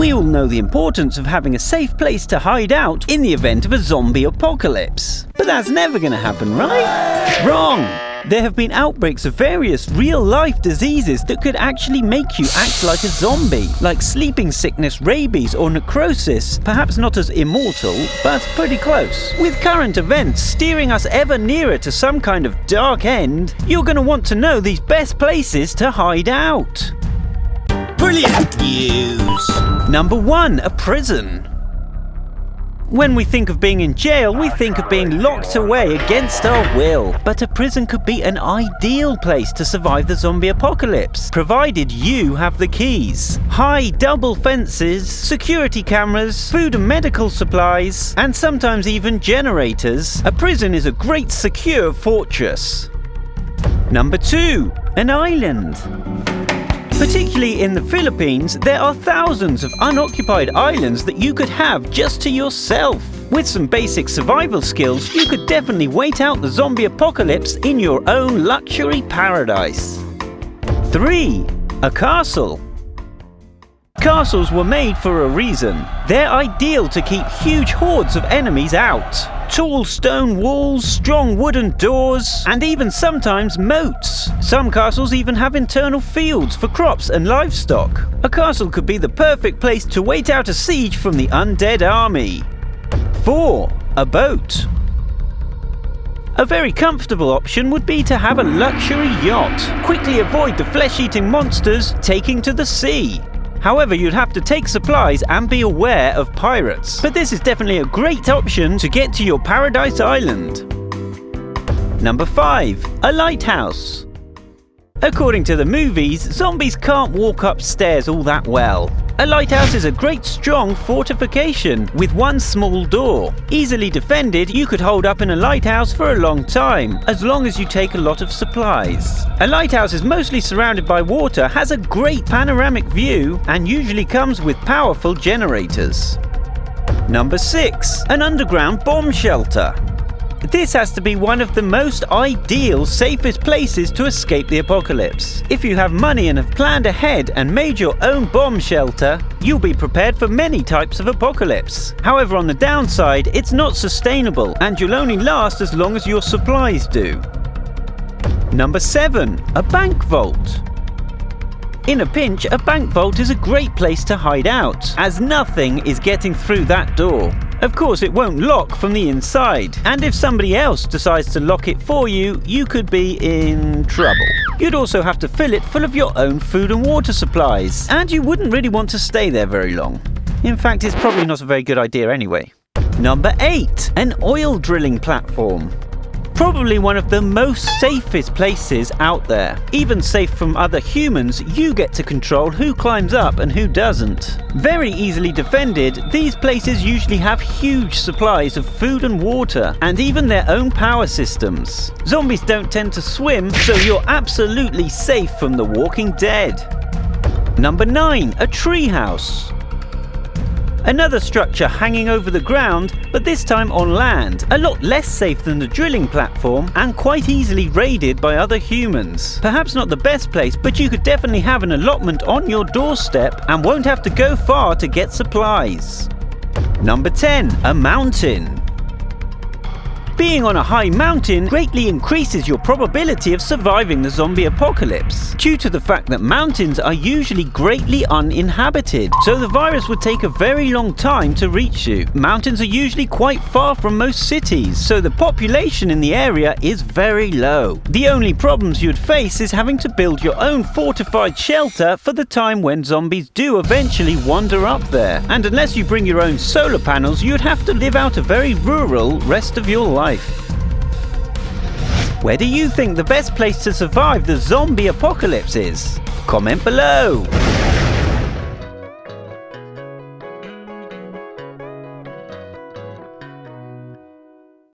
We all know the importance of having a safe place to hide out in the event of a zombie apocalypse. But that's never going to happen, right? Wrong! There have been outbreaks of various real-life diseases that could actually make you act like a zombie, like sleeping sickness, rabies, or necrosis. Perhaps not as immortal, but pretty close. With current events steering us ever nearer to some kind of dark end, you're going to want to know these best places to hide out. Brilliant news! Number 1, a prison. When we think of being in jail, we think of being locked away against our will. But a prison could be an ideal place to survive the zombie apocalypse, provided you have the keys. High double fences, security cameras, food and medical supplies, and sometimes even generators. A prison is a great secure fortress. Number 2, an island. Particularly in the Philippines, there are thousands of unoccupied islands that you could have just to yourself. With some basic survival skills, you could definitely wait out the zombie apocalypse in your own luxury paradise. 3, a castle. Castles were made for a reason. They're ideal to keep huge hordes of enemies out. Tall stone walls, strong wooden doors, and even sometimes moats. Some castles even have internal fields for crops and livestock. A castle could be the perfect place to wait out a siege from the undead army. 4, a boat. A very comfortable option would be to have a luxury yacht. Quickly avoid the flesh-eating monsters taking to the sea. However, you'd have to take supplies and be aware of pirates. But this is definitely a great option to get to your paradise island. Number 5, a lighthouse. According to the movies, zombies can't walk upstairs all that well. A lighthouse is a great strong fortification with one small door. Easily defended, you could hold up in a lighthouse for a long time, as long as you take a lot of supplies. A lighthouse is mostly surrounded by water, has a great panoramic view, and usually comes with powerful generators. Number 6, an underground bomb shelter. This has to be one of the most ideal, safest places to escape the apocalypse. If you have money and have planned ahead and made your own bomb shelter, you'll be prepared for many types of apocalypse. However, on the downside, it's not sustainable and you'll only last as long as your supplies do. Number 7, a bank vault. In a pinch, a bank vault is a great place to hide out, as nothing is getting through that door. Of course, it won't lock from the inside, and if somebody else decides to lock it for you, you could be in trouble. You'd also have to fill it full of your own food and water supplies, and you wouldn't really want to stay there very long. In fact, it's probably not a very good idea anyway. Number 8, an oil drilling platform. Probably one of the most safest places out there. Even safe from other humans, you get to control who climbs up and who doesn't. Very easily defended, these places usually have huge supplies of food and water, and even their own power systems. Zombies don't tend to swim, so you're absolutely safe from the walking dead. Number 9, a treehouse. Another structure hanging over the ground, but this time on land. A lot less safe than the drilling platform and quite easily raided by other humans. Perhaps not the best place, but you could definitely have an allotment on your doorstep and won't have to go far to get supplies. Number 10, a mountain. Being on a high mountain greatly increases your probability of surviving the zombie apocalypse, due to the fact that mountains are usually greatly uninhabited, so the virus would take a very long time to reach you. Mountains are usually quite far from most cities, so the population in the area is very low. The only problems you'd face is having to build your own fortified shelter for the time when zombies do eventually wander up there, and unless you bring your own solar panels, you'd have to live out a very rural rest of your life. Where do you think the best place to survive the zombie apocalypse is? Comment below!